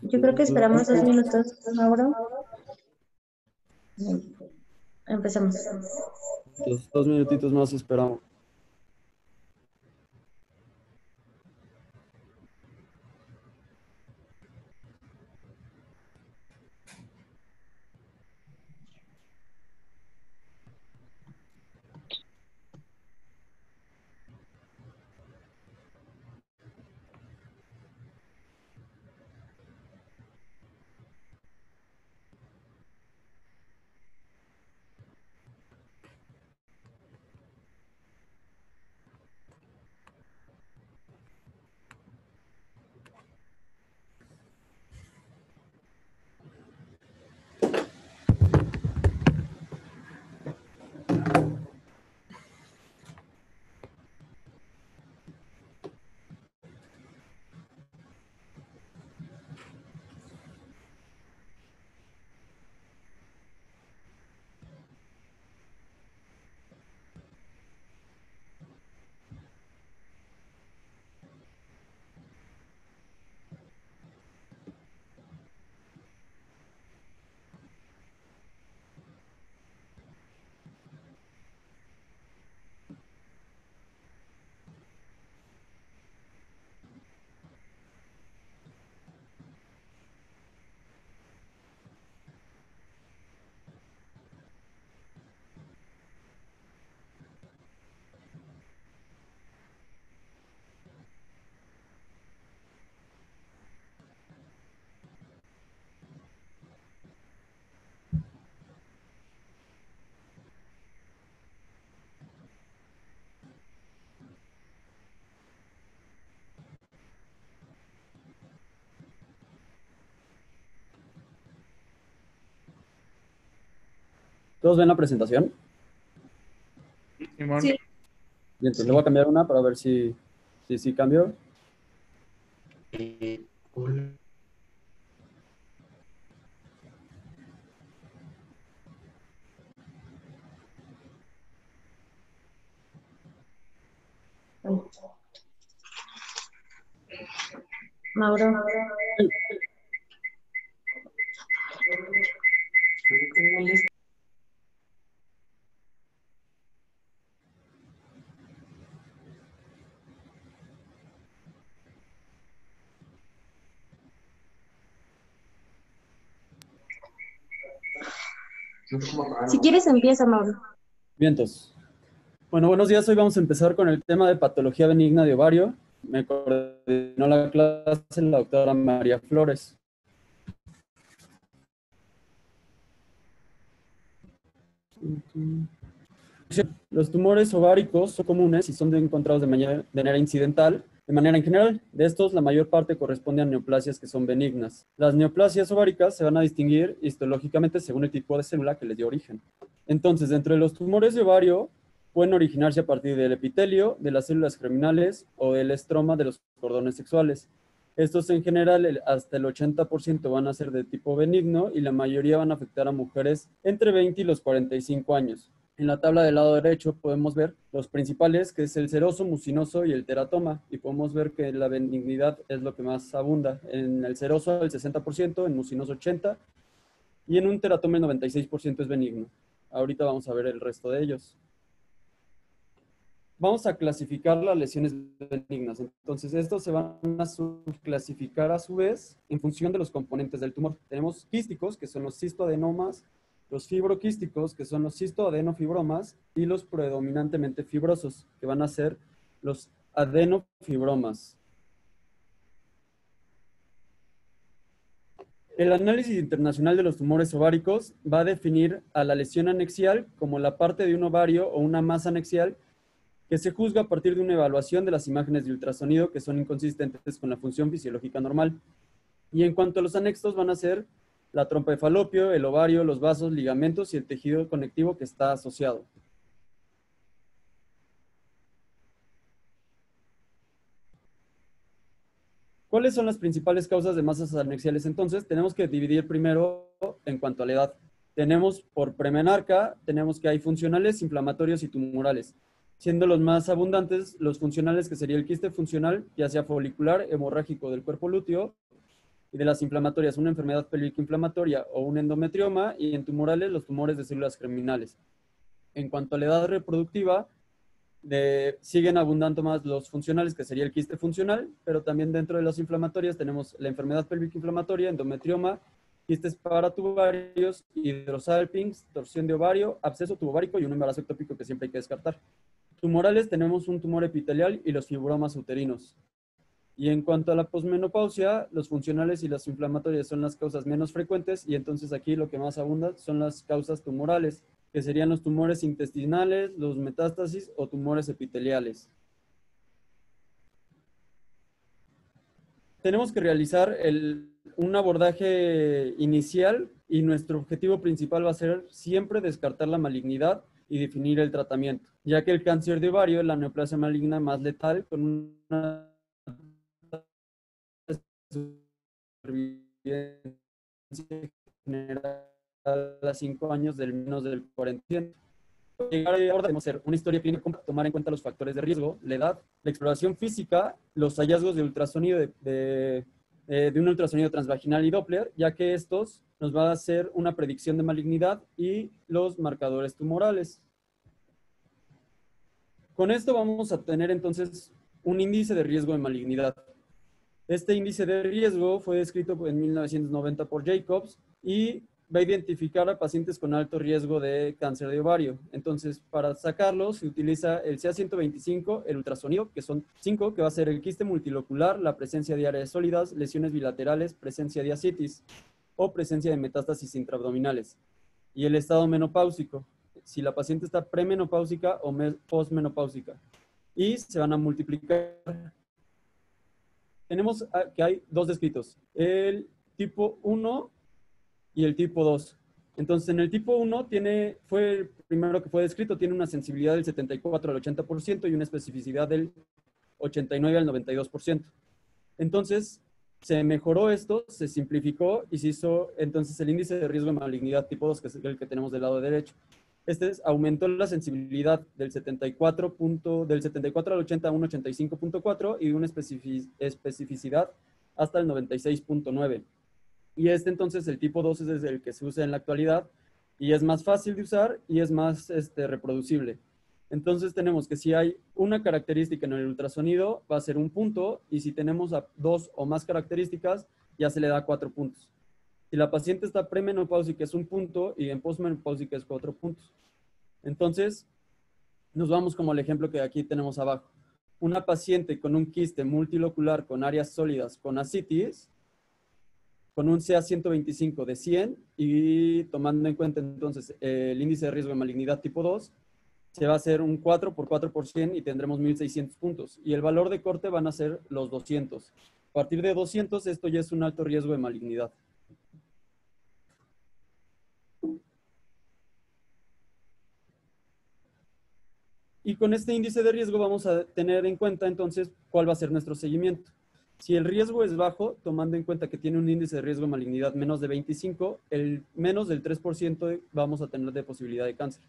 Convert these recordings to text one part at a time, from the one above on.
Yo creo que esperamos 2 minutos, Mauro. Empezamos. Entonces, 2 minutitos más esperamos. ¿Todos ven la presentación? Simón. Sí. Bien, entonces le voy a cambiar una para ver si cambio. Hola. Mauro. Si quieres, empieza, Mauro. Vientos. Bueno, buenos días. Hoy vamos a empezar con el tema de patología benigna de ovario. Me coordinó la clase la doctora María Flores. Los tumores ováricos son comunes y son encontrados de manera incidental. De manera en general, de estos, la mayor parte corresponde a neoplasias que son benignas. Las neoplasias ováricas se van a distinguir histológicamente según el tipo de célula que les dio origen. Entonces, dentro de los tumores de ovario, pueden originarse a partir del epitelio, de las células germinales o del estroma de los cordones sexuales. Estos en general, hasta el 80% van a ser de tipo benigno y la mayoría van a afectar a mujeres entre 20 y los 45 años. En la tabla del lado derecho podemos ver los principales, que es el seroso, mucinoso y el teratoma, y podemos ver que la benignidad es lo que más abunda. En el seroso el 60%, en mucinoso 80%, y en un teratoma el 96% es benigno. Ahorita vamos a ver el resto de ellos. Vamos a clasificar las lesiones benignas. Entonces, estos se van a subclasificar a su vez en función de los componentes del tumor. Tenemos quísticos, que son los cistoadenomas, los fibroquísticos, que son los cistoadenofibromas, y los predominantemente fibrosos, que van a ser los adenofibromas. El análisis internacional de los tumores ováricos va a definir a la lesión anexial como la parte de un ovario o una masa anexial que se juzga a partir de una evaluación de las imágenes de ultrasonido que son inconsistentes con la función fisiológica normal. Y en cuanto a los anexos, van a ser la trompa de falopio, el ovario, los vasos, ligamentos y el tejido conectivo que está asociado. ¿Cuáles son las principales causas de masas anexiales? Entonces, tenemos que dividir primero en cuanto a la edad. Tenemos por premenarca, tenemos que hay funcionales, inflamatorios y tumorales, siendo los más abundantes los funcionales, que sería el quiste funcional, ya sea folicular, hemorrágico del cuerpo lúteo, y de las inflamatorias, una enfermedad pélvica inflamatoria o un endometrioma, y en tumorales, los tumores de células germinales. En cuanto a la edad reproductiva, siguen abundando más los funcionales, que sería el quiste funcional, pero también dentro de las inflamatorias tenemos la enfermedad pélvica inflamatoria, endometrioma, quistes paratubarios, hidrosalpinx, torsión de ovario, absceso tubovárico y un embarazo ectópico que siempre hay que descartar. Tumorales, tenemos un tumor epitelial y los fibromas uterinos. Y en cuanto a la posmenopausia, los funcionales y las inflamatorias son las causas menos frecuentes, y entonces aquí lo que más abunda son las causas tumorales, que serían los tumores intestinales, los metástasis o tumores epiteliales. Tenemos que realizar un abordaje inicial, y nuestro objetivo principal va a ser siempre descartar la malignidad y definir el tratamiento, ya que el cáncer de ovario es la neoplasia maligna más letal, con una supervivencia general a 5 años del menos del 40%. Ahora debemos hacer una historia clínica, tomar en cuenta los factores de riesgo, la edad, la exploración física, los hallazgos de ultrasonido de un ultrasonido transvaginal y Doppler, ya que estos nos va a hacer una predicción de malignidad, y los marcadores tumorales. Con esto vamos a tener entonces un índice de riesgo de malignidad. Este índice de riesgo fue descrito en 1990 por Jacobs y va a identificar a pacientes con alto riesgo de cáncer de ovario. Entonces, para sacarlo se utiliza el CA-125, el ultrasonido, que son 5, que va a ser el quiste multilocular, la presencia de áreas sólidas, lesiones bilaterales, presencia de ascitis o presencia de metástasis intraabdominales. Y el estado menopáusico, si la paciente está premenopáusica o postmenopáusica. Y se van a multiplicar. Tenemos que hay dos descritos, el tipo 1 y el tipo 2. Entonces, en el tipo 1 fue el primero que fue descrito, tiene una sensibilidad del 74 al 80% y una especificidad del 89 al 92%. Entonces, se mejoró esto, se simplificó y se hizo entonces el índice de riesgo de malignidad tipo 2, que es el que tenemos del lado derecho. Aumentó la sensibilidad del 74 al 80 a un 85.4 y de una especificidad hasta el 96.9. Y entonces el tipo 2 es el que se usa en la actualidad y es más fácil de usar y es más reproducible. Entonces tenemos que si hay una característica en el ultrasonido va a ser un punto, y si tenemos 2 o más características ya se le da 4 puntos. Si la paciente está premenopáusica es un punto y en postmenopáusica es 4 puntos. Entonces nos vamos como el ejemplo que aquí tenemos abajo. Una paciente con un quiste multilocular con áreas sólidas con ascitis, con un CA-125 de 100 y tomando en cuenta entonces el índice de riesgo de malignidad tipo 2, se va a hacer un 4 por 4 por 100 y tendremos 1600 puntos. Y el valor de corte van a ser los 200. A partir de 200, esto ya es un alto riesgo de malignidad. Y con este índice de riesgo vamos a tener en cuenta entonces cuál va a ser nuestro seguimiento. Si el riesgo es bajo, tomando en cuenta que tiene un índice de riesgo de malignidad menos de 25, el menos del 3% vamos a tener de posibilidad de cáncer.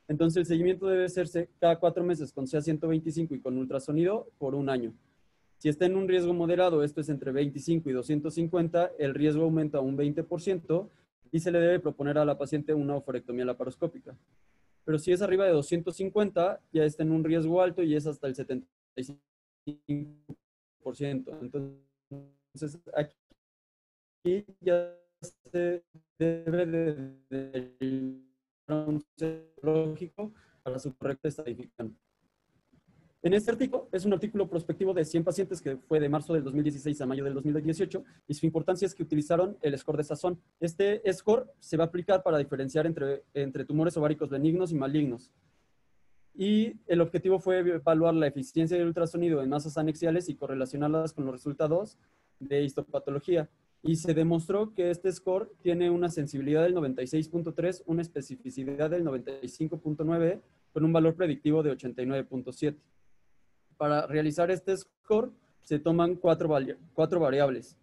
Entonces el seguimiento debe hacerse cada 4 meses con CA-125 y con ultrasonido por un año. Si está en un riesgo moderado, esto es entre 25 y 250, el riesgo aumenta a un 20% y se le debe proponer a la paciente una oforectomía laparoscópica. Pero si es arriba de 250, ya está en un riesgo alto y es hasta el 75%. Entonces, aquí ya se debe de un serológico para su correcta estadificación. En este artículo, es un artículo prospectivo de 100 pacientes que fue de marzo del 2016 a mayo del 2018, y su importancia es que utilizaron el score de Sazón. Este score se va a aplicar para diferenciar entre tumores ováricos benignos y malignos. Y el objetivo fue evaluar la eficiencia del ultrasonido en masas anexiales y correlacionarlas con los resultados de histopatología. Y se demostró que este score tiene una sensibilidad del 96.3, una especificidad del 95.9, con un valor predictivo de 89.7. Para realizar este score se toman cuatro variables.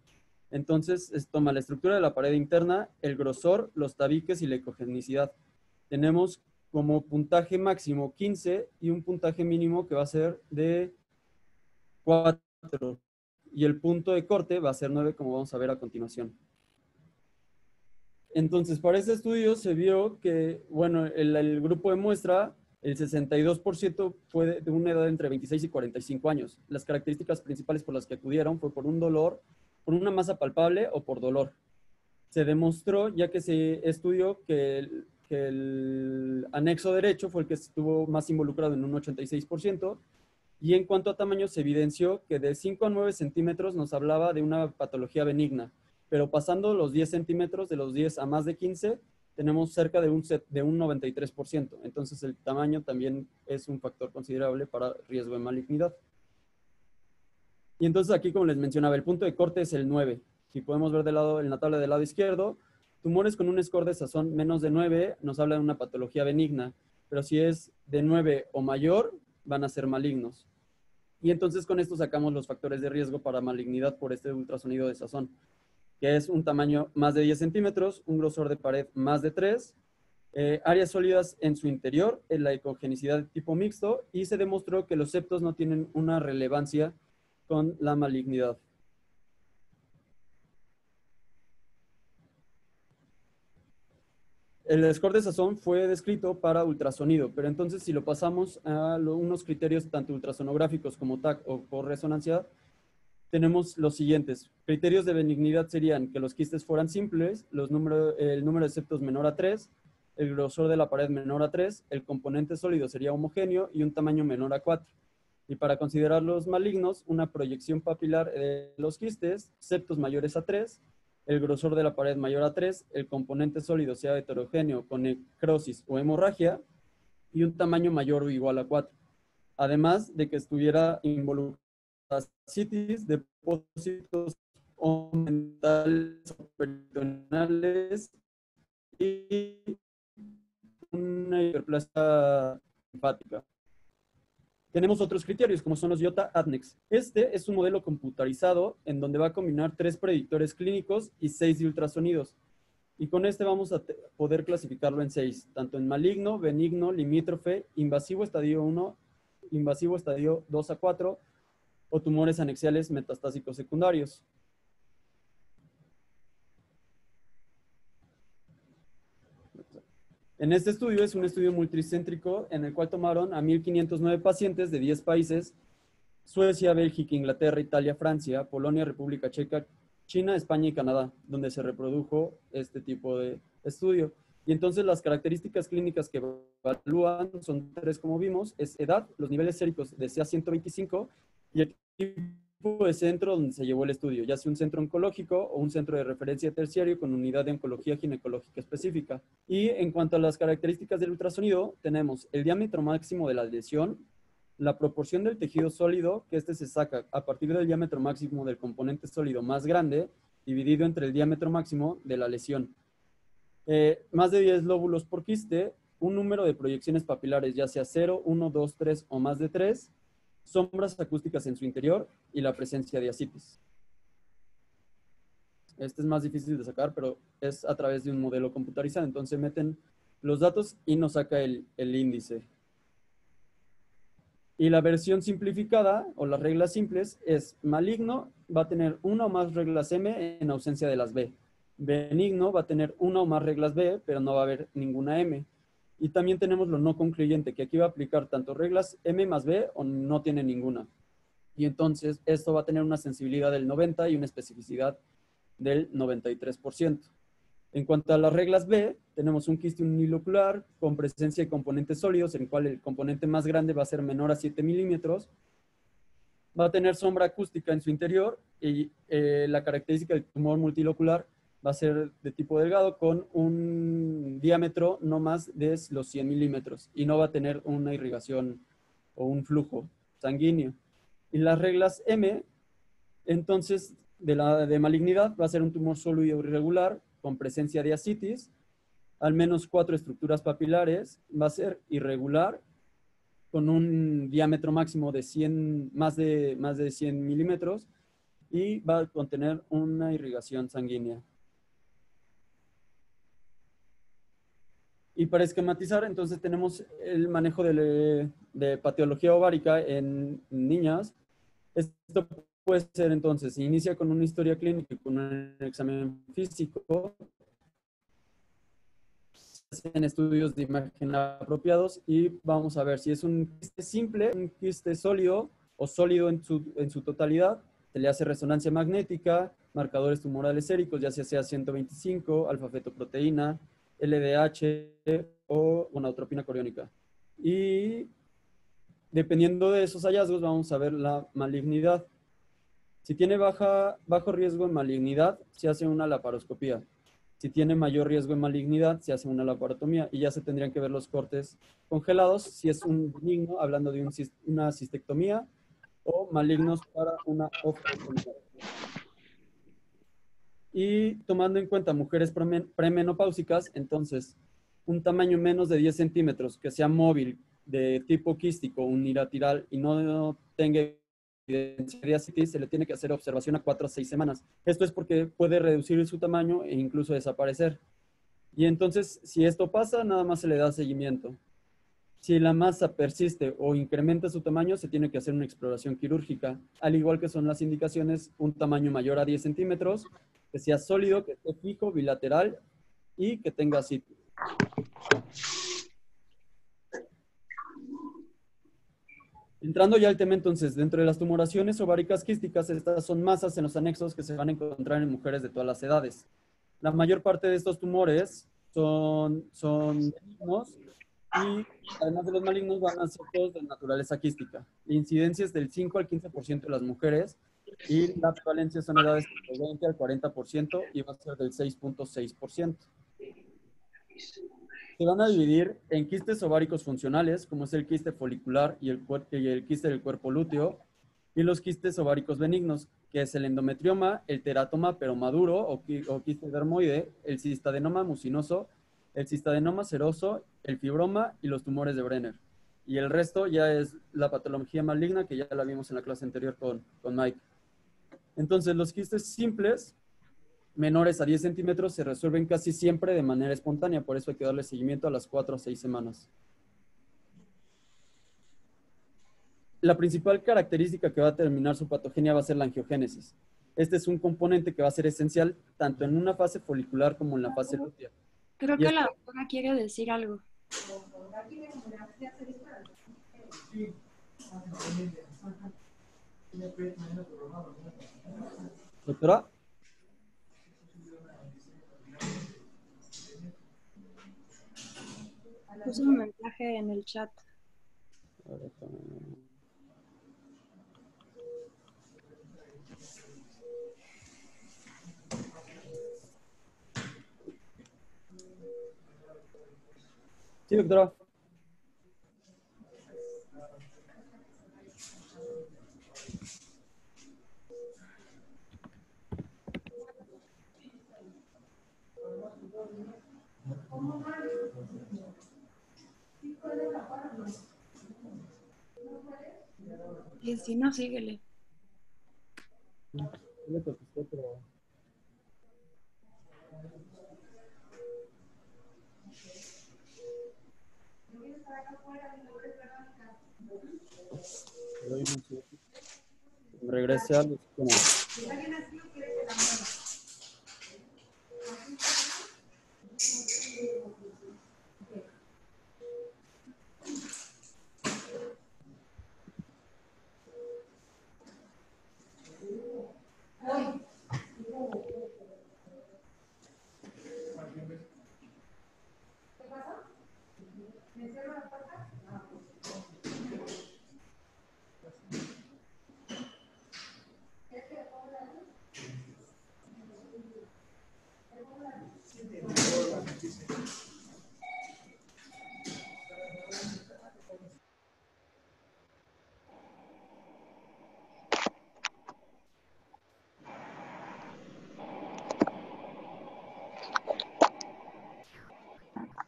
Entonces, se toma la estructura de la pared interna, el grosor, los tabiques y la ecogenicidad. Tenemos como puntaje máximo 15 y un puntaje mínimo que va a ser de 4. y el punto de corte va a ser 9, como vamos a ver a continuación. Entonces, para este estudio se vio que, bueno, el grupo de muestra, el 62% fue de una edad entre 26 y 45 años. Las características principales por las que acudieron fue por un dolor, por una masa palpable o por dolor. Se demostró, ya que se estudió, que el anexo derecho fue el que estuvo más involucrado en un 86%, y en cuanto a tamaño se evidenció que de 5 a 9 centímetros nos hablaba de una patología benigna, pero pasando los 10 centímetros, de los 10 a más de 15, tenemos cerca de un 93%. Entonces el tamaño también es un factor considerable para riesgo de malignidad. Y entonces aquí, como les mencionaba, el punto de corte es el 9. Si podemos ver en la tabla del lado izquierdo, tumores con un score de Sazón menos de 9 nos habla de una patología benigna, pero si es de 9 o mayor, van a ser malignos. Y entonces con esto sacamos los factores de riesgo para malignidad por este ultrasonido de Sazón, que es un tamaño más de 10 centímetros, un grosor de pared más de 3, áreas sólidas en su interior, en la ecogenicidad de tipo mixto, y se demostró que los septos no tienen una relevancia con la malignidad. El score de Sazón fue descrito para ultrasonido, pero entonces si lo pasamos a unos criterios tanto ultrasonográficos como TAC o por resonancia, tenemos los siguientes. Criterios de benignidad serían que los quistes fueran simples, el número de septos menor a 3, el grosor de la pared menor a 3, el componente sólido sería homogéneo y un tamaño menor a 4. Y para considerarlos malignos, una proyección papilar de los quistes, septos mayores a 3, el grosor de la pared mayor a 3, el componente sólido sea heterogéneo con necrosis o hemorragia y un tamaño mayor o igual a 4. Además de que estuviera involucrada citis, depósitos omentales o peritoneales y una hiperplasia linfática. Tenemos otros criterios, como son los IOTA-ADNEX. Este es un modelo computarizado en donde va a combinar 3 predictores clínicos y 6 de ultrasonidos. Y con este vamos a poder clasificarlo en 6, tanto en maligno, benigno, limítrofe, invasivo estadio 1, invasivo estadio 2 a 4, o tumores anexiales metastásicos secundarios. En este estudio es un estudio multicéntrico en el cual tomaron a 1.509 pacientes de 10 países: Suecia, Bélgica, Inglaterra, Italia, Francia, Polonia, República Checa, China, España y Canadá, donde se reprodujo este tipo de estudio. Y entonces las características clínicas que evalúan son 3, como vimos: es edad, los niveles séricos de CA125 y el tipo de centro donde se llevó el estudio, ya sea un centro oncológico o un centro de referencia terciario con unidad de oncología ginecológica específica. Y en cuanto a las características del ultrasonido, tenemos el diámetro máximo de la lesión, la proporción del tejido sólido, que este se saca a partir del diámetro máximo del componente sólido más grande, dividido entre el diámetro máximo de la lesión. Más de 10 lóbulos por quiste, un número de proyecciones papilares, ya sea 0, 1, 2, 3 o más de 3, sombras acústicas en su interior y la presencia de ascitis. Este es más difícil de sacar, pero es a través de un modelo computarizado. Entonces meten los datos y nos saca el índice. Y la versión simplificada, o las reglas simples, es maligno, va a tener una o más reglas M en ausencia de las B. Benigno va a tener una o más reglas B, pero no va a haber ninguna M. Y también tenemos lo no concluyente, que aquí va a aplicar tanto reglas M más B o no tiene ninguna. Y entonces esto va a tener una sensibilidad del 90 y una especificidad del 93%. En cuanto a las reglas B, tenemos un quiste unilocular con presencia de componentes sólidos, en el cual el componente más grande va a ser menor a 7 milímetros. Va a tener sombra acústica en su interior y la característica del tumor multilocular va a ser de tipo delgado con un diámetro no más de los 100 milímetros y no va a tener una irrigación o un flujo sanguíneo. Y las reglas M, entonces, de malignidad, va a ser un tumor sólido irregular con presencia de ascitis, al menos 4 estructuras papilares, va a ser irregular, con un diámetro máximo de 100, más de 100 milímetros, y va a contener una irrigación sanguínea. Y para esquematizar, entonces tenemos el manejo de patología ovárica en niñas. Esto puede ser entonces? Se inicia con una historia clínica y con un examen físico, se hacen estudios de imagen apropiados y vamos a ver si es un quiste simple, un quiste sólido o sólido en su totalidad. Se le hace resonancia magnética, marcadores tumorales séricos, ya sea 125, alfa-fetoproteína, LDH o gonadotropina coriónica. Y dependiendo de esos hallazgos, vamos a ver la malignidad. Si tiene bajo riesgo en malignidad, se hace una laparoscopía. Si tiene mayor riesgo en malignidad, se hace una laparotomía y ya se tendrían que ver los cortes congelados, si es un benigno, hablando de una cistectomía, o malignos para una osteotomía. Y tomando en cuenta mujeres premenopáusicas, entonces, un tamaño menos de 10 centímetros, que sea móvil, de tipo quístico, unilateral y no tenga evidencia de ascitis, se le tiene que hacer observación a 4 a 6 semanas. Esto es porque puede reducir su tamaño e incluso desaparecer. Y entonces, si esto pasa, nada más se le da seguimiento. Si la masa persiste o incrementa su tamaño, se tiene que hacer una exploración quirúrgica, al igual que son las indicaciones, un tamaño mayor a 10 centímetros, que sea sólido, que esté fijo, bilateral y que tenga ascitis. Entrando ya al tema entonces, dentro de las tumoraciones ováricas quísticas, estas son masas en los anexos que se van a encontrar en mujeres de todas las edades. La mayor parte de estos tumores son benignos y además de los malignos van a ser todos de naturaleza quística. La incidencia es del 5 al 15% de las mujeres y la prevalencia son edades del 20 al 40% y va a ser del 6.6%. Se van a dividir en quistes ováricos funcionales, como es el quiste folicular y el quiste del cuerpo lúteo, y los quistes ováricos benignos, que es el endometrioma, el teratoma pero maduro o quiste dermoide, el cistadenoma mucinoso, el cistadenoma seroso, el fibroma y los tumores de Brenner. Y el resto ya es la patología maligna, que ya la vimos en la clase anterior con Mike. Entonces, los quistes simples menores a 10 centímetros se resuelven casi siempre de manera espontánea, por eso hay que darle seguimiento a las 4 a 6 semanas. La principal característica que va a determinar su patogenia va a ser la angiogénesis. Este es un componente que va a ser esencial tanto en una fase folicular como en la fase lútea. Creo que la doctora quiere decir algo. Doctora. Puso un mensaje en el chat. Sí, doctora. Y si no, síguele. Le contesté, pero... Regrese a los...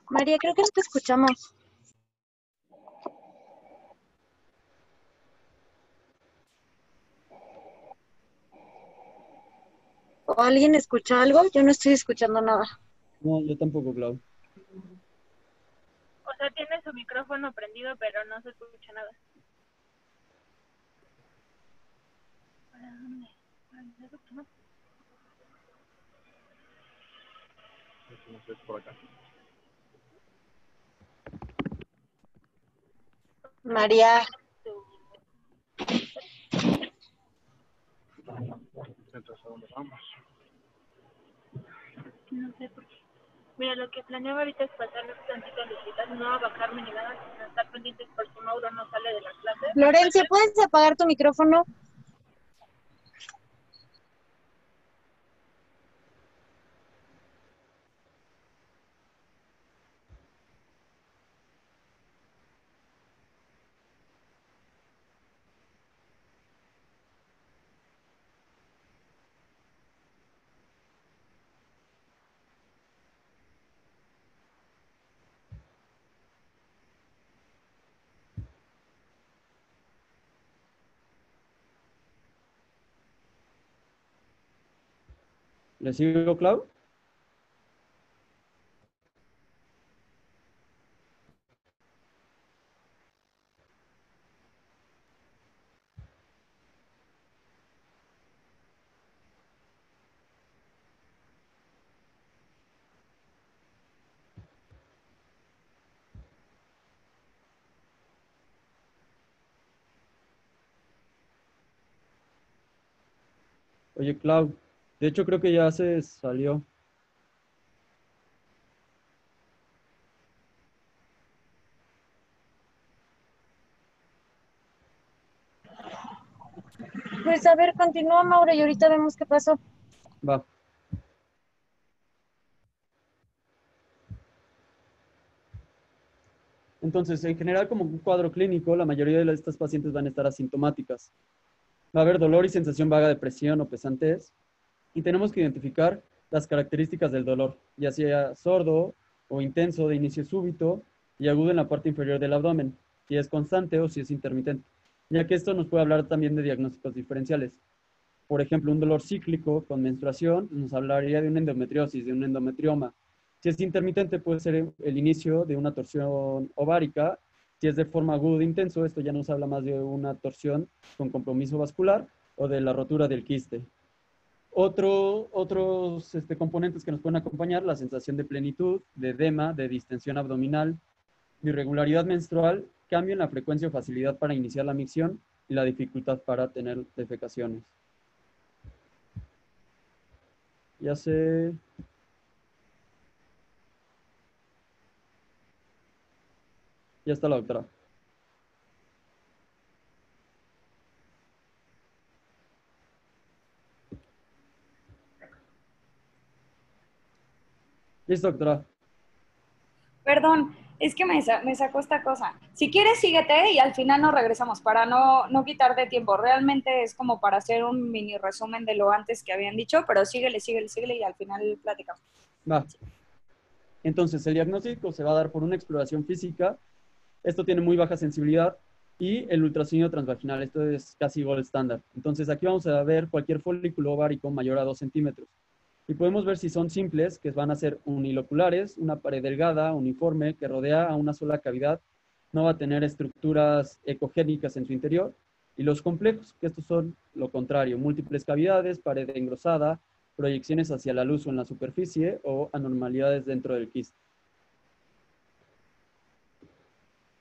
María, creo que no te escuchamos. ¿O alguien escucha algo? Yo no estoy escuchando nada. No, yo tampoco, Clau. O sea, tiene su micrófono prendido, pero no se escucha nada. María, No sé por qué. Mira, lo que planeaba ahorita es pasarme tantito al hospital, no a bajarme ni nada, sino estar pendientes por si Mauro no sale de la clase. Florencia, ¿puedes apagar tu micrófono? ¿Le sigo, Clau? Oye, Clau, de hecho creo que ya se salió. Pues a ver, continúa, Mauro, y ahorita vemos qué pasó. Va. Entonces, en general, como un cuadro clínico, la mayoría de estas pacientes van a estar asintomáticas. Va a haber dolor y sensación vaga de presión o pesantez, y tenemos que identificar las características del dolor, ya sea sordo o intenso de inicio súbito y agudo en la parte inferior del abdomen, si es constante o si es intermitente, ya que esto nos puede hablar también de diagnósticos diferenciales. Por ejemplo, un dolor cíclico con menstruación nos hablaría de una endometriosis, de un endometrioma. Si es intermitente, puede ser el inicio de una torsión ovárica. Si es de forma aguda e intenso, esto ya nos habla más de una torsión con compromiso vascular o de la rotura del quiste. Otros componentes que nos pueden acompañar, la sensación de plenitud, de edema, de distensión abdominal, irregularidad menstrual, cambio en la frecuencia o facilidad para iniciar la micción y la dificultad para tener defecaciones. Ya sé. Ya está la doctora. Listo, doctora. Perdón, es que me sacó esta cosa. Si quieres, síguete y al final nos regresamos para no quitarte tiempo. Realmente es como para hacer un mini resumen de lo antes que habían dicho, pero síguele y al final platicamos. Va. Entonces, el diagnóstico se va a dar por una exploración física. Esto tiene muy baja sensibilidad y el ultrasonido transvaginal. Esto es casi gold estándar. Entonces, aquí vamos a ver cualquier folículo ovárico mayor a 2 centímetros. Y podemos ver si son simples, que van a ser uniloculares, una pared delgada, uniforme, que rodea a una sola cavidad. No va a tener estructuras ecogénicas en su interior. Y los complejos, que estos son lo contrario, múltiples cavidades, pared engrosada, proyecciones hacia la luz o en la superficie o anormalidades dentro del quiste.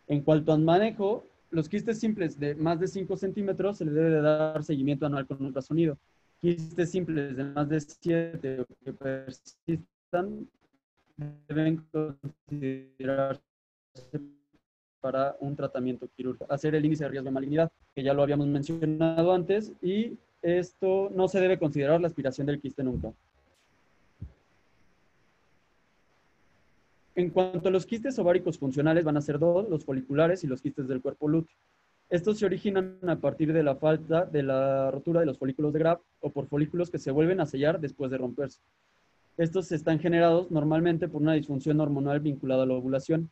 En cuanto al manejo, los quistes simples de más de 5 centímetros se le debe de dar seguimiento anual con ultrasonido. Quistes simples de más de 7 o que persistan deben considerarse para un tratamiento quirúrgico. Hacer el índice de riesgo de malignidad, que ya lo habíamos mencionado antes, y esto no se debe considerar la aspiración del quiste nunca. En cuanto a los quistes ováricos funcionales, van a ser dos, los foliculares y los quistes del cuerpo lúteo. Estos se originan a partir de la falta de la rotura de los folículos de Graf o por folículos que se vuelven a sellar después de romperse. Estos están generados normalmente por una disfunción hormonal vinculada a la ovulación.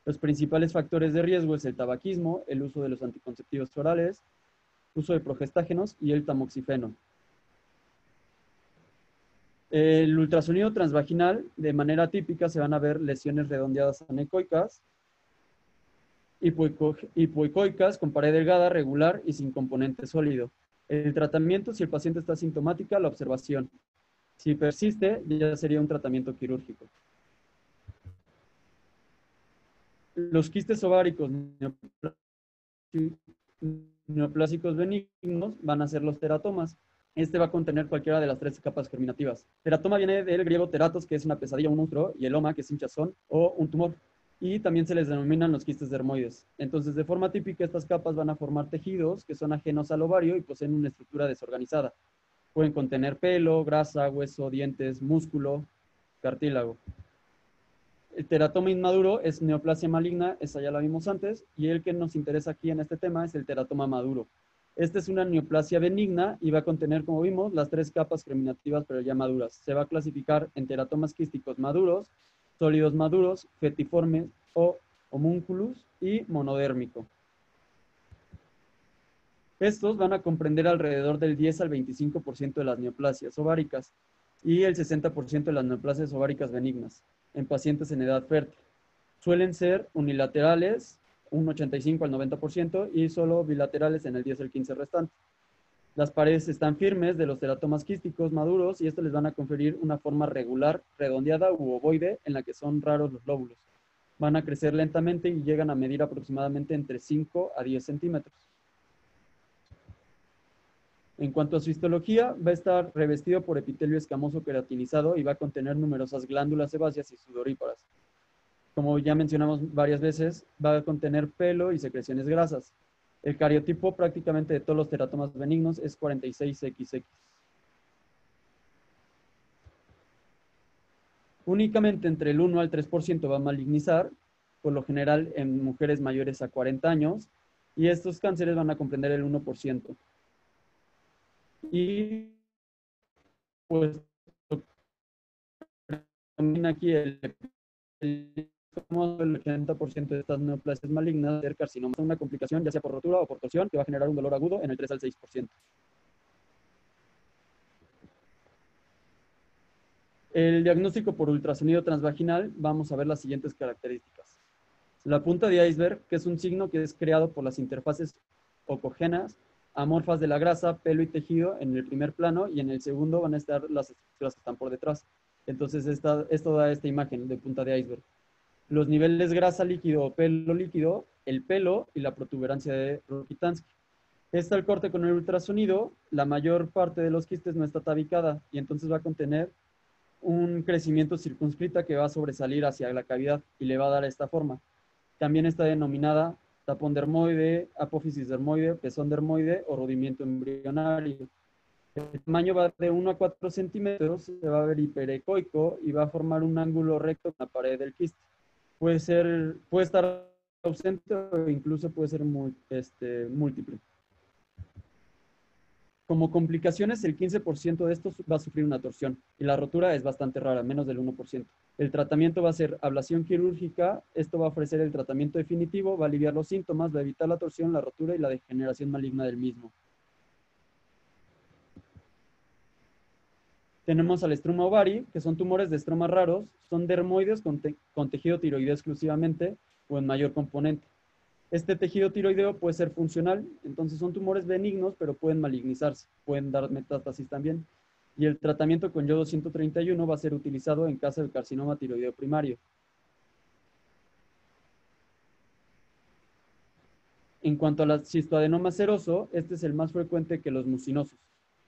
Los principales factores de riesgo es el tabaquismo, el uso de los anticonceptivos orales, uso de progestágenos y el tamoxifeno. El ultrasonido transvaginal, de manera típica, se van a ver lesiones redondeadas anecoicas, hipoecoicas con pared delgada, regular y sin componente sólido. El tratamiento, si el paciente está asintomática, la observación. Si persiste, ya sería un tratamiento quirúrgico. Los quistes ováricos neoplásicos benignos van a ser los teratomas. Este va a contener cualquiera de las 3 capas germinativas. Teratoma viene del griego teratos, que es una pesadilla, un monstruo, y eloma, que es hinchazón o un tumor. Y también se les denominan los quistes dermoides. Entonces, de forma típica, estas capas van a formar tejidos que son ajenos al ovario y poseen una estructura desorganizada. Pueden contener pelo, grasa, hueso, dientes, músculo, cartílago. El teratoma inmaduro es neoplasia maligna, esa ya la vimos antes, y el que nos interesa aquí en este tema es el teratoma maduro. Esta es una neoplasia benigna y va a contener, como vimos, las 3 capas germinativas, pero ya maduras. Se va a clasificar en teratomas quísticos maduros, sólidos maduros, fetiformes o homúnculus y monodérmico. Estos van a comprender alrededor del 10 al 25% de las neoplasias ováricas y el 60% de las neoplasias ováricas benignas en pacientes en edad fértil. Suelen ser unilaterales, un 85 al 90%, y solo bilaterales en el 10 al 15% restante. Las paredes están firmes de los teratomas quísticos maduros y esto les van a conferir una forma regular, redondeada u ovoide en la que son raros los lóbulos. Van a crecer lentamente y llegan a medir aproximadamente entre 5 a 10 centímetros. En cuanto a su histología, va a estar revestido por epitelio escamoso queratinizado y va a contener numerosas glándulas sebáceas y sudoríparas. Como ya mencionamos varias veces, va a contener pelo y secreciones grasas. El cariotipo prácticamente de todos los teratomas benignos es 46XX. Únicamente entre el 1 al 3% va a malignizar, por lo general en mujeres mayores a 40 años, y estos cánceres van a comprender el 1%. Y pues también aquí el 80% de estas neoplasias malignas ser carcinoma, una complicación ya sea por rotura o por torsión que va a generar un dolor agudo en el 3 al 6%. El diagnóstico por ultrasonido transvaginal, vamos a ver las siguientes características. La punta de iceberg, que es un signo que es creado por las interfaces ocogéneas amorfas de la grasa, pelo y tejido en el primer plano, y en el segundo van a estar las estructuras que están por detrás. Entonces esto da esta imagen de punta de iceberg. Los niveles grasa líquido o pelo líquido, el pelo y la protuberancia de Rokitansky. Está el corte con el ultrasonido, la mayor parte de los quistes no está tabicada y entonces va a contener un crecimiento circunscrita que va a sobresalir hacia la cavidad y le va a dar esta forma. También está denominada tapón dermoide, apófisis dermoide, pezón dermoide o rodimiento embrionario. El tamaño va de 1 a 4 centímetros, se va a ver hiperecoico y va a formar un ángulo recto con la pared del quiste. Puede estar ausente o incluso puede ser múltiple. Como complicaciones, el 15% de estos va a sufrir una torsión y la rotura es bastante rara, menos del 1%. El tratamiento va a ser ablación quirúrgica, esto va a ofrecer el tratamiento definitivo, va a aliviar los síntomas, va a evitar la torsión, la rotura y la degeneración maligna del mismo. Tenemos al estroma ovari, que son tumores de estroma raros, son dermoides con tejido tiroideo exclusivamente o en mayor componente. Este tejido tiroideo puede ser funcional, entonces son tumores benignos, pero pueden malignizarse, pueden dar metástasis también. Y el tratamiento con yodo 131 va a ser utilizado en caso del carcinoma tiroideo primario. En cuanto al cistoadenoma seroso, este es el más frecuente que los mucinosos.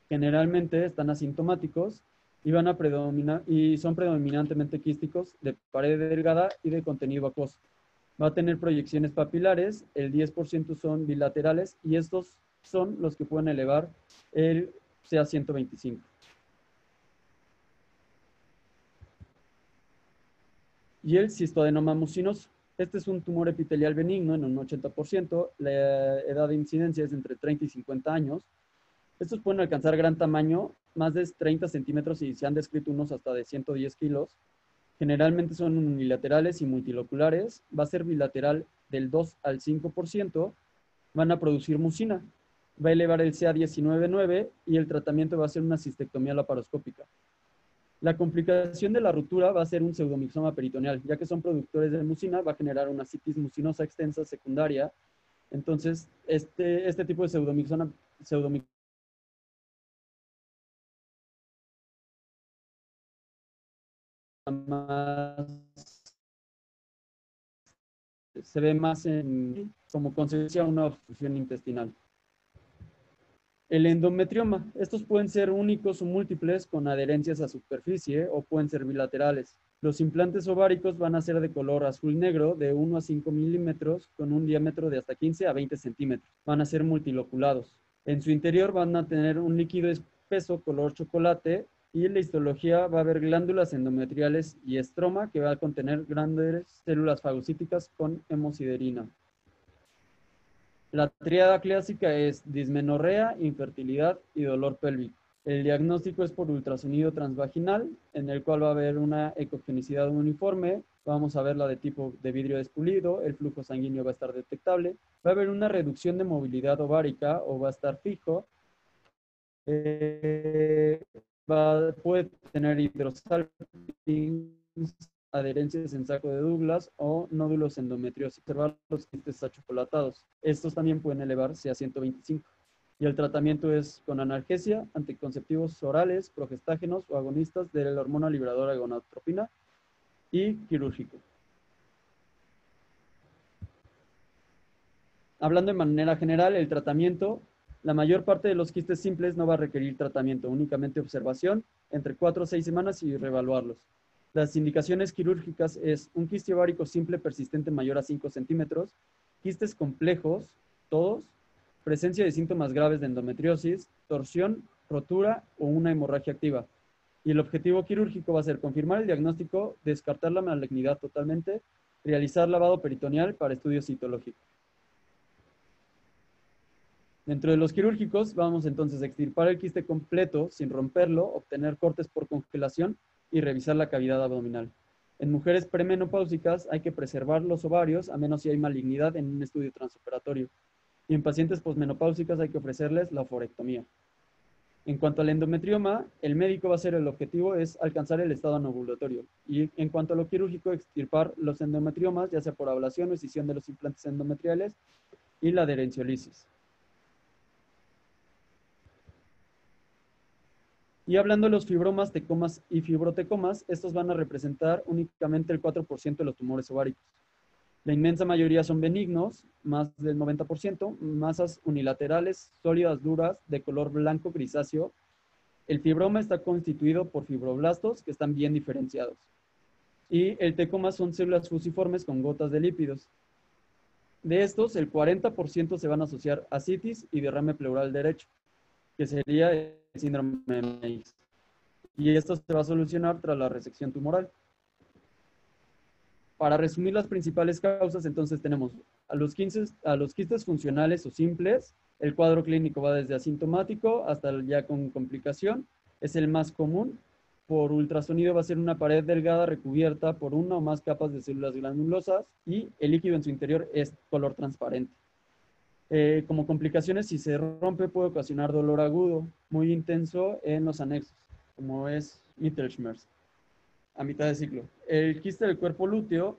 Generalmente están asintomáticos y son predominantemente quísticos, de pared delgada y de contenido acuoso. Va a tener proyecciones papilares, el 10% son bilaterales y estos son los que pueden elevar el CA125. Y el cistoadenoma mucinoso. Este es un tumor epitelial benigno en un 80%, la edad de incidencia es entre 30 y 50 años. Estos pueden alcanzar gran tamaño, más de 30 centímetros y se han descrito unos hasta de 110 kilos. Generalmente son unilaterales y multiloculares, va a ser bilateral del 2 al 5%, van a producir mucina, va a elevar el CA19-9 y el tratamiento va a ser una cistectomía laparoscópica. La complicación de la ruptura va a ser un pseudomixoma peritoneal, ya que son productores de mucina, va a generar una citis mucinosa extensa secundaria. Entonces, este tipo de pseudomixoma se ve más como consecuencia de una obstrucción intestinal. El endometrioma. Estos pueden ser únicos o múltiples con adherencias a superficie o pueden ser bilaterales. Los implantes ováricos van a ser de color azul-negro de 1 a 5 milímetros con un diámetro de hasta 15 a 20 centímetros. Van a ser multiloculados. En su interior van a tener un líquido espeso color chocolate y en la histología va a haber glándulas endometriales y estroma que va a contener grandes células fagocíticas con hemosiderina. La tríada clásica es dismenorrea, infertilidad y dolor pélvico. El diagnóstico es por ultrasonido transvaginal, en el cual va a haber una ecogenicidad uniforme, vamos a ver la de tipo de vidrio despulido, el flujo sanguíneo va a estar detectable, va a haber una reducción de movilidad ovárica o va a estar fijo, puede tener hidrosalpingo, adherencias en saco de Douglas o nódulos endometriosos. Observar los quistes achocolatados. Estos también pueden elevarse a 125. Y el tratamiento es con analgesia, anticonceptivos orales, progestágenos o agonistas de la hormona liberadora gonadotropina y quirúrgico. Hablando de manera general, el tratamiento, la mayor parte de los quistes simples no va a requerir tratamiento, únicamente observación entre 4 o 6 semanas y reevaluarlos. Las indicaciones quirúrgicas es un quiste ovárico simple persistente mayor a 5 centímetros, quistes complejos, todos, presencia de síntomas graves de endometriosis, torsión, rotura o una hemorragia activa. Y el objetivo quirúrgico va a ser confirmar el diagnóstico, descartar la malignidad totalmente, realizar lavado peritoneal para estudios citológicos. Dentro de los quirúrgicos vamos entonces a extirpar el quiste completo sin romperlo, obtener cortes por congelación y revisar la cavidad abdominal. En mujeres premenopáusicas hay que preservar los ovarios a menos si hay malignidad en un estudio transoperatorio. Y en pacientes posmenopáusicas hay que ofrecerles la oforectomía. En cuanto al endometrioma, el médico va a ser el objetivo es alcanzar el estado anovulatorio. Y en cuanto a lo quirúrgico, extirpar los endometriomas, ya sea por ablación o escisión de los implantes endometriales y la adherenciolisis. Y hablando de los fibromas, tecomas y fibrotecomas, estos van a representar únicamente el 4% de los tumores ováricos. La inmensa mayoría son benignos, más del 90%, masas unilaterales, sólidas, duras, de color blanco grisáceo. El fibroma está constituido por fibroblastos que están bien diferenciados. Y el tecoma son células fusiformes con gotas de lípidos. De estos, el 40% se van a asociar a citis y derrame pleural derecho, que sería el síndrome de Meigs. Y esto se va a solucionar tras la resección tumoral. Para resumir las principales causas, entonces tenemos a los quistes funcionales o simples. El cuadro clínico va desde asintomático hasta ya con complicación. Es el más común. Por ultrasonido va a ser una pared delgada recubierta por una o más capas de células glandulosas y el líquido en su interior es color transparente. Como complicaciones, si se rompe puede ocasionar dolor agudo, muy intenso en los anexos, como es Mittelschmerz, a mitad de ciclo. El quiste del cuerpo lúteo,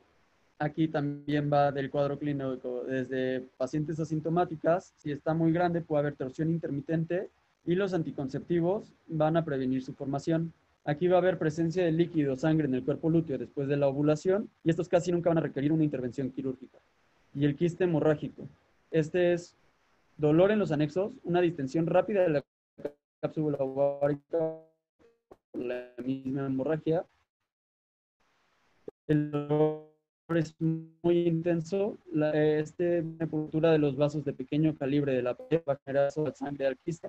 aquí también va del cuadro clínico, desde pacientes asintomáticas, si está muy grande puede haber torsión intermitente y los anticonceptivos van a prevenir su formación. Aquí va a haber presencia de líquido, sangre en el cuerpo lúteo después de la ovulación y estos casi nunca van a requerir una intervención quirúrgica. Y el quiste hemorrágico. Este es dolor en los anexos, una distensión rápida de la cápsula ovárica por la misma hemorragia. El dolor es muy intenso. Una ruptura de los vasos de pequeño calibre de la pared va a generar sangre al quiste,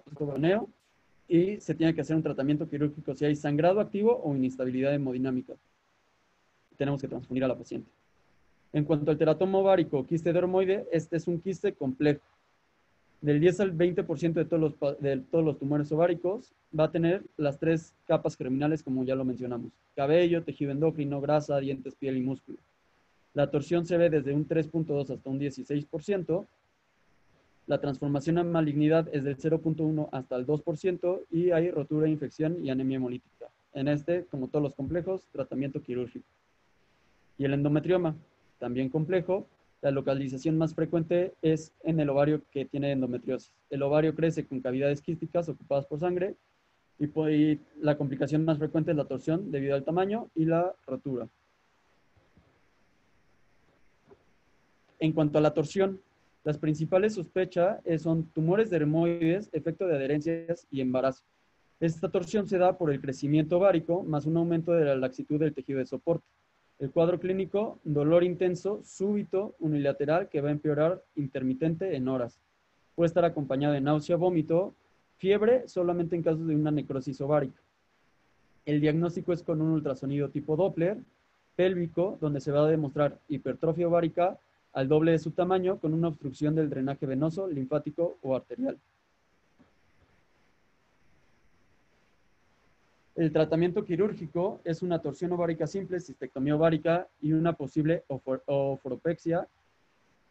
y se tiene que hacer un tratamiento quirúrgico si hay sangrado activo o inestabilidad hemodinámica. Tenemos que transfundir a la paciente. En cuanto al teratoma ovárico o quiste dermoide, este es un quiste complejo. Del 10 al 20% de todos los tumores ováricos va a tener las 3 capas germinales como ya lo mencionamos. Cabello, tejido endocrino, grasa, dientes, piel y músculo. La torsión se ve desde un 3.2 hasta un 16%. La transformación a malignidad es del 0.1 hasta el 2% y hay rotura, infección y anemia hemolítica. En este, como todos los complejos, tratamiento quirúrgico. Y el endometrioma, también complejo, la localización más frecuente es en el ovario que tiene endometriosis. El ovario crece con cavidades quísticas ocupadas por sangre y la complicación más frecuente es la torsión debido al tamaño y la rotura. En cuanto a la torsión, las principales sospechas son tumores dermoides, efecto de adherencias y embarazo. Esta torsión se da por el crecimiento ovárico más un aumento de la laxitud del tejido de soporte. El cuadro clínico, dolor intenso, súbito, unilateral, que va a empeorar intermitente en horas. Puede estar acompañado de náusea, vómito, fiebre, solamente en casos de una necrosis ovárica. El diagnóstico es con un ultrasonido tipo Doppler, pélvico, donde se va a demostrar hipertrofia ovárica al doble de su tamaño con una obstrucción del drenaje venoso, linfático o arterial. El tratamiento quirúrgico es una torsión ovárica simple, cistectomía ovárica y una posible oforopexia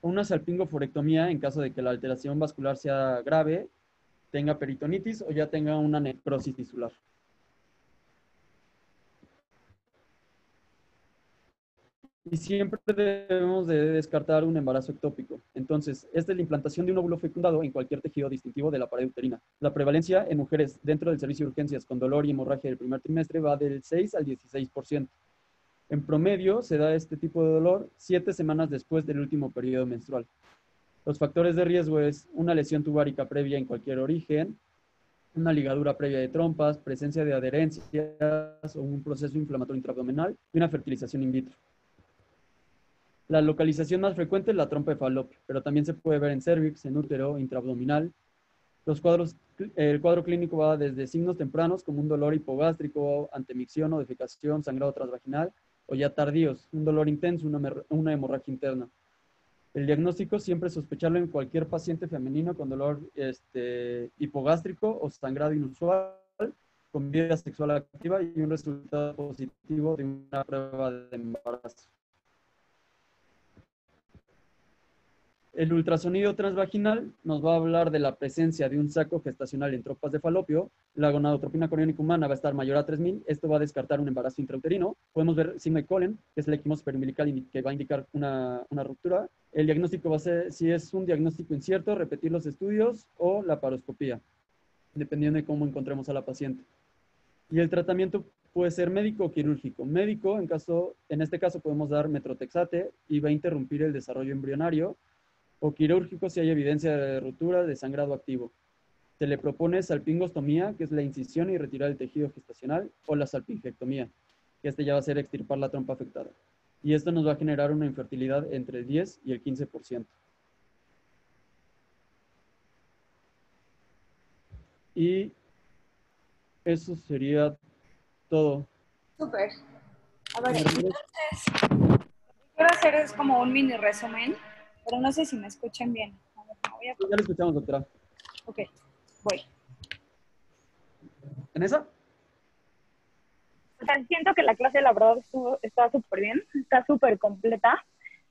o una salpingoforectomía en caso de que la alteración vascular sea grave, tenga peritonitis o ya tenga una necrosis tisular. Y siempre debemos de descartar un embarazo ectópico. Entonces, esta es la implantación de un óvulo fecundado en cualquier tejido distintivo de la pared uterina. La prevalencia en mujeres dentro del servicio de urgencias con dolor y hemorragia del primer trimestre va del 6 al 16%. En promedio, se da este tipo de dolor 7 semanas después del último periodo menstrual. Los factores de riesgo es una lesión tubárica previa en cualquier origen, una ligadura previa de trompas, presencia de adherencias o un proceso inflamatorio intraabdominal y una fertilización in vitro. La localización más frecuente es la trompa de Falopio, pero también se puede ver en cervix, en útero, intraabdominal. El cuadro clínico va desde signos tempranos como un dolor hipogástrico, antemicción o defecación, sangrado transvaginal, o ya tardíos, un dolor intenso, una hemorragia interna. El diagnóstico siempre es sospecharlo en cualquier paciente femenino con dolor hipogástrico o sangrado inusual, con vida sexual activa y un resultado positivo de una prueba de embarazo. El ultrasonido transvaginal nos va a hablar de la presencia de un saco gestacional en trompas de Falopio. La gonadotropina coriónica humana va a estar mayor a 3000. Esto va a descartar un embarazo intrauterino. Podemos ver signo de Colen, que es la equimosis periumbilical que va a indicar una ruptura. El diagnóstico va a ser, si es un diagnóstico incierto, repetir los estudios o la paroscopía, dependiendo de cómo encontremos a la paciente. Y el tratamiento puede ser médico o quirúrgico. Médico, en este caso podemos dar metrotexate y va a interrumpir el desarrollo embrionario, o quirúrgico si hay evidencia de ruptura de sangrado activo. Se le propone salpingostomía, que es la incisión y retirar el tejido gestacional, o la salpingectomía, que ya va a ser extirpar la trompa afectada. Y esto nos va a generar una infertilidad entre el 10 y el 15%. Y eso sería todo. Súper. A ver, entonces, lo que quiero hacer es como un mini resumen, pero no sé si me escuchen bien. A ver, me voy a... Ya lo escuchamos, doctora. Ok, voy. ¿En esa? O sea, siento que la clase, la verdad, está súper bien, está súper completa,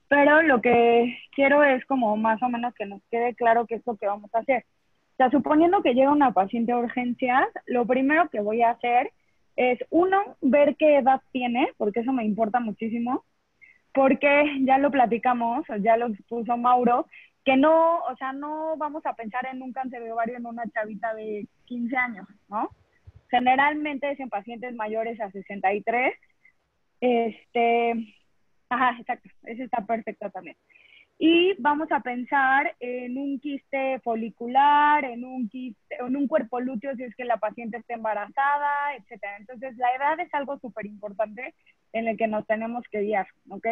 pero lo que quiero es como más o menos que nos quede claro qué es lo que vamos a hacer. O sea, suponiendo que llega una paciente a urgencias, lo primero que voy a hacer es, uno, ver qué edad tiene, porque eso me importa muchísimo, porque ya lo platicamos, ya lo expuso Mauro, que no, o sea, no vamos a pensar en un cáncer de ovario en una chavita de 15 años, ¿no? Generalmente es en pacientes mayores a 63. Ajá, exacto, ese está perfecto también. Y vamos a pensar en un quiste folicular, en un cuerpo lúteo si es que la paciente está embarazada, etcétera. Entonces, la edad es algo súper importante en el que nos tenemos que guiar, ¿ok?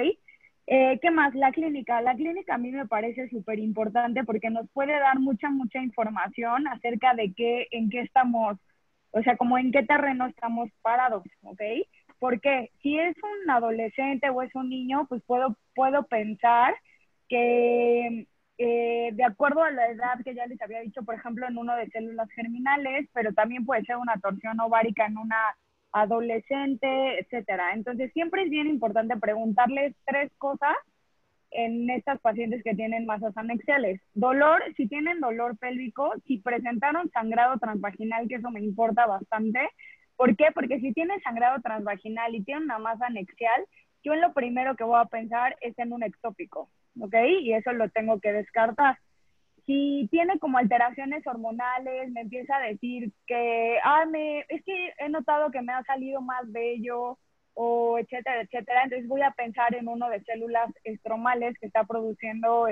¿Qué más? La clínica. La clínica a mí me parece súper importante porque nos puede dar mucha información acerca de en qué estamos, o sea, como en qué terreno estamos parados, ¿ok? Porque si es un adolescente o es un niño, pues puedo pensar que de acuerdo a la edad que ya les había dicho, por ejemplo, en uno de células germinales, pero también puede ser una torsión ovárica en una adolescente, etcétera. Entonces, siempre es bien importante preguntarles 3 cosas en estas pacientes que tienen masas anexiales. Dolor, si tienen dolor pélvico, si presentaron sangrado transvaginal, que eso me importa bastante. ¿Por qué? Porque si tienen sangrado transvaginal y tienen una masa anexial, yo en lo primero que voy a pensar es en un ectópico, ¿ok? Y eso lo tengo que descartar. Si tiene como alteraciones hormonales, me empieza a decir que, es que he notado que me ha salido más vello, o etcétera, etcétera. Entonces voy a pensar en uno de células estromales que está produciendo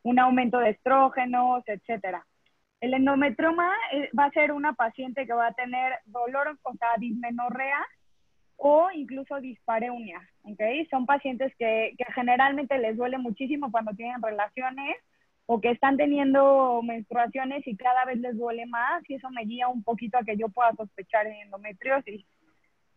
un aumento de estrógenos, etcétera. El endometrioma va a ser una paciente que va a tener dolor, o sea, dismenorrea o incluso dispareunia, ¿ok? Son pacientes que generalmente les duele muchísimo cuando tienen relaciones o que están teniendo menstruaciones y cada vez les duele más, y eso me guía un poquito a que yo pueda sospechar de endometriosis.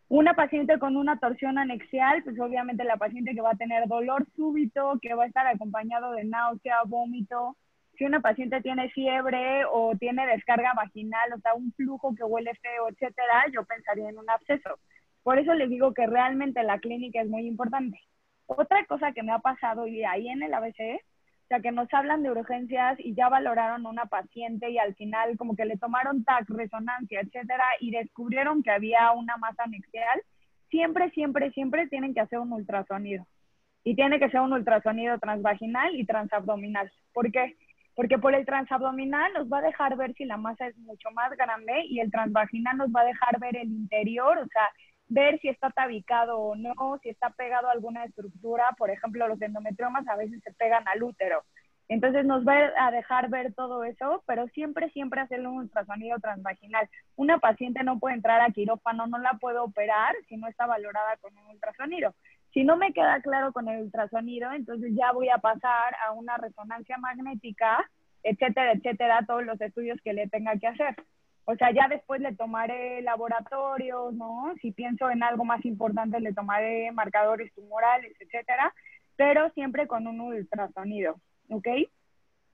Una paciente con una torsión anexial, pues obviamente la paciente que va a tener dolor súbito, que va a estar acompañado de náusea, vómito. Si una paciente tiene fiebre o tiene descarga vaginal, o sea, un flujo que huele feo, etcétera, yo pensaría en un absceso. Por eso les digo que realmente la clínica es muy importante. Otra cosa que me ha pasado y ahí en el ABC, o sea, que nos hablan de urgencias y ya valoraron a una paciente y al final como que le tomaron TAC, resonancia, etcétera, y descubrieron que había una masa anexial, siempre, siempre, siempre tienen que hacer un ultrasonido. Y tiene que ser un ultrasonido transvaginal y transabdominal. ¿Por qué? Porque por el transabdominal nos va a dejar ver si la masa es mucho más grande y el transvaginal nos va a dejar ver el interior, o sea, ver si está tabicado o no, si está pegado a alguna estructura. Por ejemplo, los endometriomas a veces se pegan al útero. Entonces nos va a dejar ver todo eso, pero siempre, siempre hacerle un ultrasonido transvaginal. Una paciente no puede entrar a quirófano, no la puedo operar si no está valorada con un ultrasonido. Si no me queda claro con el ultrasonido, entonces ya voy a pasar a una resonancia magnética, etcétera, etcétera, todos los estudios que le tenga que hacer. O sea, ya después le tomaré laboratorios, ¿no? Si pienso en algo más importante, le tomaré marcadores tumorales, etcétera, pero siempre con un ultrasonido, ¿ok?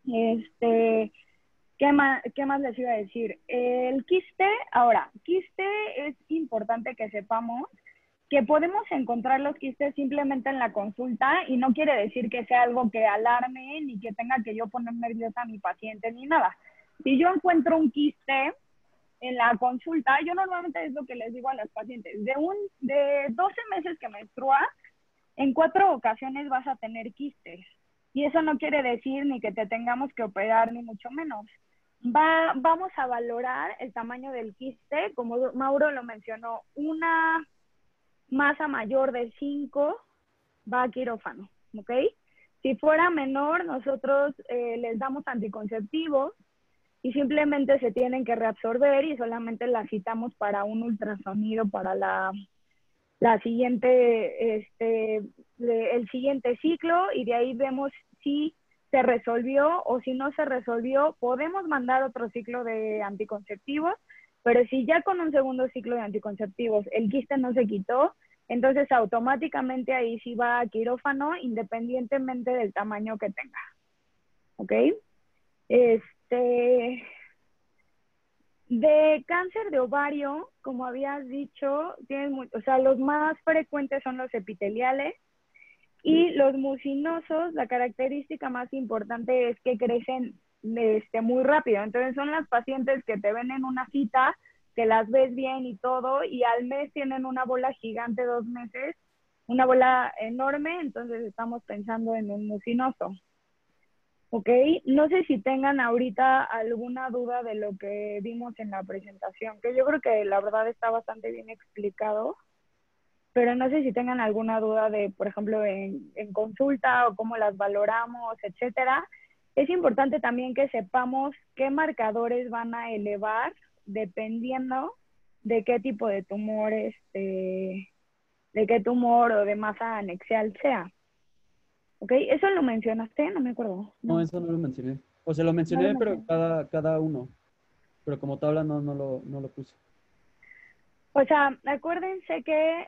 ¿Qué más les iba a decir? El quiste, ahora, quiste es importante que sepamos que podemos encontrar los quistes simplemente en la consulta y no quiere decir que sea algo que alarme ni que tenga que yo poner nerviosa a mi paciente ni nada. Si yo encuentro un quiste en la consulta, yo normalmente es lo que les digo a las pacientes, de 12 meses que menstrua, en 4 ocasiones vas a tener quistes. Y eso no quiere decir ni que te tengamos que operar, ni mucho menos. Vamos a valorar el tamaño del quiste, como Mauro lo mencionó, una masa mayor de 5 va a quirófano, ¿ok? Si fuera menor, nosotros les damos anticonceptivos y simplemente se tienen que reabsorber y solamente la citamos para un ultrasonido para el siguiente ciclo, y de ahí vemos si se resolvió o si no se resolvió. Podemos mandar otro ciclo de anticonceptivos, pero si ya con un segundo ciclo de anticonceptivos el quiste no se quitó, entonces automáticamente ahí sí va a quirófano independientemente del tamaño que tenga. ¿Ok? De cáncer de ovario, como habías dicho, o sea, los más frecuentes son los epiteliales y los mucinosos. La característica más importante es que crecen muy rápido. Entonces son las pacientes que te ven en una cita, que las ves bien y todo, y al mes tienen una bola gigante, 2 meses, una bola enorme. Entonces estamos pensando en un mucinoso. ¿Ok? No sé si tengan ahorita alguna duda de lo que vimos en la presentación, que yo creo que la verdad está bastante bien explicado, pero no sé si tengan alguna duda de, por ejemplo, en consulta o cómo las valoramos, etcétera. Es importante también que sepamos qué marcadores van a elevar dependiendo de qué tipo de tumor, de qué tumor o de masa anexial sea. ¿Ok? ¿Eso lo mencionaste? No me acuerdo. No, eso no lo mencioné. O sea, lo mencioné, No lo pero cada uno. Pero como tabla no lo puse. O sea, acuérdense que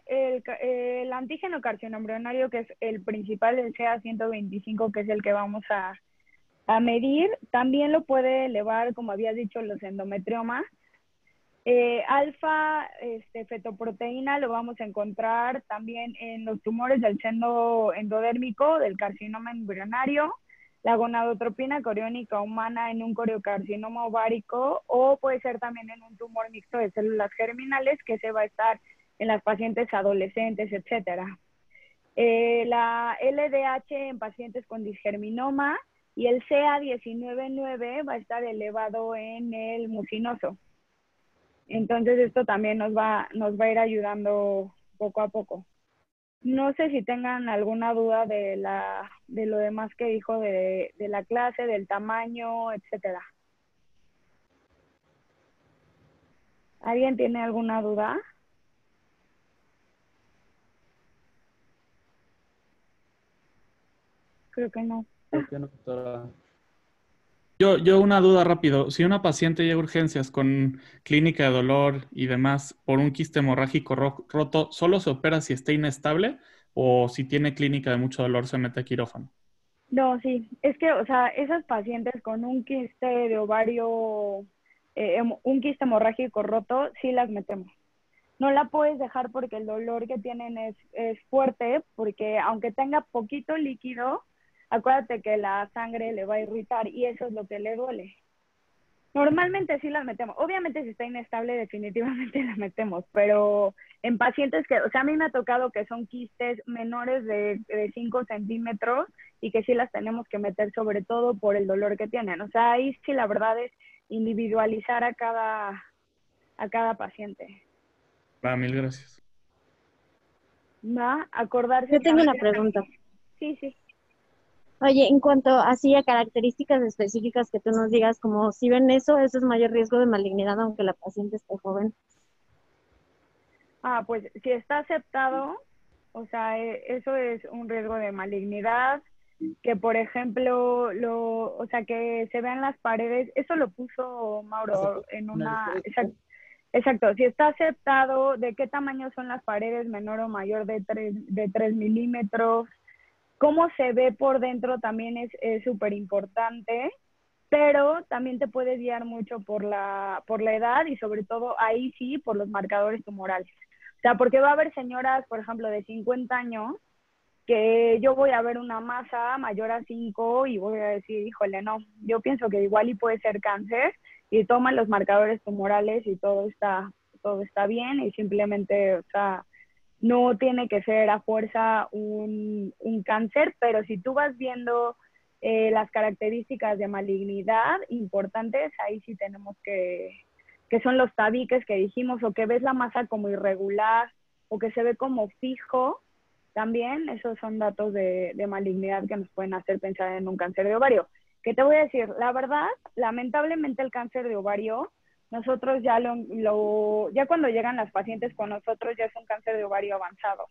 el antígeno carcinoembrionario, que es el principal, el CA125, que es el que vamos a medir, también lo puede elevar, como había dicho, los endometriomas. Alfa fetoproteína lo vamos a encontrar también en los tumores del seno endodérmico, del carcinoma embrionario, la gonadotropina coriónica humana en un coriocarcinoma ovárico, o puede ser también en un tumor mixto de células germinales, que se va a estar en las pacientes adolescentes, etcétera. La LDH en pacientes con disgerminoma y el CA199 va a estar elevado en el mucinoso. Entonces esto también nos va a ir ayudando poco a poco. No sé si tengan alguna duda de lo demás que dijo de la clase, del tamaño, etcétera. ¿Alguien tiene alguna duda? Creo que no. Creo que no, doctora. Yo una duda rápido. Si una paciente llega a urgencias con clínica de dolor y demás por un quiste hemorrágico roto, ¿solo se opera si está inestable o si tiene clínica de mucho dolor se mete a quirófano? No, sí, es que, o sea, esas pacientes con un quiste de ovario, un quiste hemorrágico roto, sí las metemos. No la puedes dejar porque el dolor que tienen es fuerte, porque aunque tenga poquito líquido, acuérdate que la sangre le va a irritar y eso es lo que le duele. Normalmente sí las metemos. Obviamente si está inestable definitivamente la metemos, pero en pacientes que, o sea, a mí me ha tocado que son quistes menores de 5 centímetros y que sí las tenemos que meter sobre todo por el dolor que tienen. O sea, ahí sí la verdad es individualizar a cada paciente. Va, mil gracias. ¿Va? Acordarse Yo tengo una también. pregunta. Sí, sí. Oye, en cuanto así a características específicas que tú nos digas, como si ven eso es mayor riesgo de malignidad aunque la paciente esté joven. Ah, pues si está aceptado, o sea, eso es un riesgo de malignidad, que por ejemplo, o sea, que se vean las paredes, eso lo puso Mauro en una, exacto, si está aceptado, de qué tamaño son las paredes, menor o mayor de 3 milímetros, cómo se ve por dentro también es súper importante, pero también te puede guiar mucho por la edad y sobre todo ahí sí por los marcadores tumorales. O sea, porque va a haber señoras, por ejemplo, de 50 años, que yo voy a ver una masa mayor a 5 y voy a decir, híjole, no, yo pienso que igual y puede ser cáncer, y toman los marcadores tumorales y todo está bien y simplemente, o sea, no tiene que ser a fuerza un cáncer, pero si tú vas viendo las características de malignidad importantes, ahí sí tenemos que son los tabiques que dijimos, o que ves la masa como irregular, o que se ve como fijo, también esos son datos de malignidad que nos pueden hacer pensar en un cáncer de ovario. ¿Qué te voy a decir? La verdad, lamentablemente el cáncer de ovario, nosotros ya ya cuando llegan las pacientes con nosotros ya es un cáncer de ovario avanzado.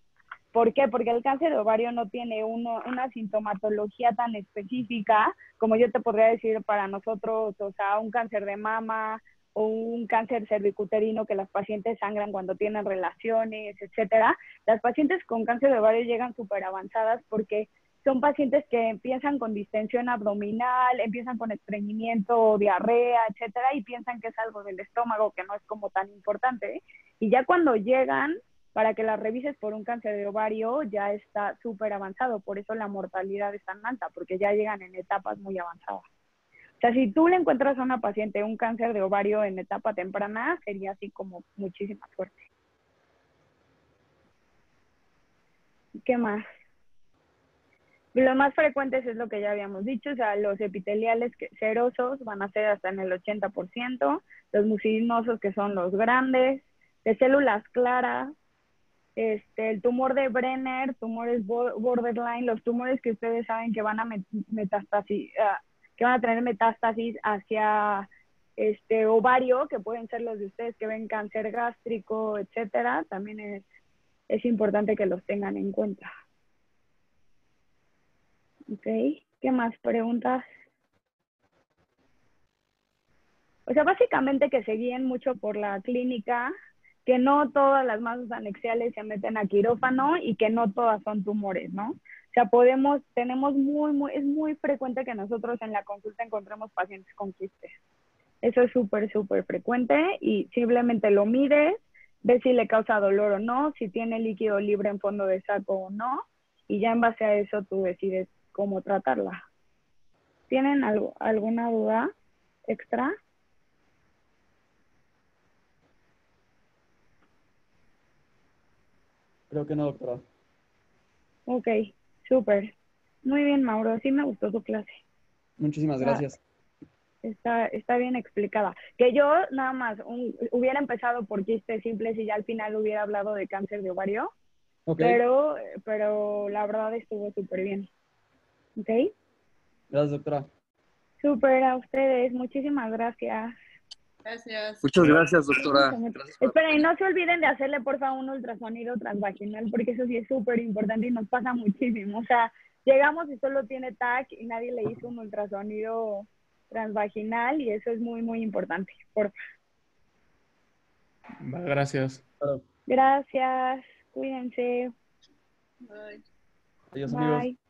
¿Por qué? Porque el cáncer de ovario no tiene una sintomatología tan específica como yo te podría decir para nosotros, o sea, un cáncer de mama o un cáncer cervicuterino que las pacientes sangran cuando tienen relaciones, etcétera. Las pacientes con cáncer de ovario llegan súper avanzadas porque son pacientes que empiezan con distensión abdominal, empiezan con estreñimiento, diarrea, etcétera, y piensan que es algo del estómago, que no es como tan importante, ¿eh? Y ya cuando llegan, para que las revises por un cáncer de ovario, ya está súper avanzado, por eso la mortalidad es tan alta, porque ya llegan en etapas muy avanzadas. O sea, si tú le encuentras a una paciente un cáncer de ovario en etapa temprana, sería así como muchísima suerte. ¿Qué más? Los más frecuentes es lo que ya habíamos dicho, o sea, los epiteliales serosos van a ser hasta en el 80%, los mucinosos que son los grandes, de células claras, el tumor de Brenner, tumores borderline, los tumores que ustedes saben que van a que van a tener metástasis hacia ovario, que pueden ser los de ustedes que ven cáncer gástrico, etcétera, también es importante que los tengan en cuenta. Ok, ¿qué más preguntas? O sea, básicamente que se guíen mucho por la clínica, que no todas las masas anexiales se meten a quirófano y que no todas son tumores, ¿no? O sea, es muy frecuente que nosotros en la consulta encontremos pacientes con quistes. Eso es súper, súper frecuente y simplemente lo mides, ves si le causa dolor o no, si tiene líquido libre en fondo de saco o no, y ya en base a eso tú decides cómo tratarla. ¿Tienen alguna duda extra? Creo que no, doctora. Ok, súper. Muy bien, Mauro. Sí me gustó tu clase. Muchísimas gracias. Está bien explicada. Que yo nada más hubiera empezado por quistes simples y ya al final hubiera hablado de cáncer de ovario, Ok, pero la verdad estuvo súper bien. ¿Ok? gracias, doctora. Súper a ustedes. Muchísimas gracias. Gracias. Muchas gracias, doctora. Mucho. Gracias por Esperen, no se olviden de hacerle por favor un ultrasonido transvaginal porque eso sí es súper importante y nos pasa muchísimo. O sea, llegamos y solo tiene TAC y nadie le hizo un ultrasonido transvaginal y eso es muy, muy importante. Por Va, gracias. Claro. Gracias. Cuídense. Bye. Adiós, amigos. Bye.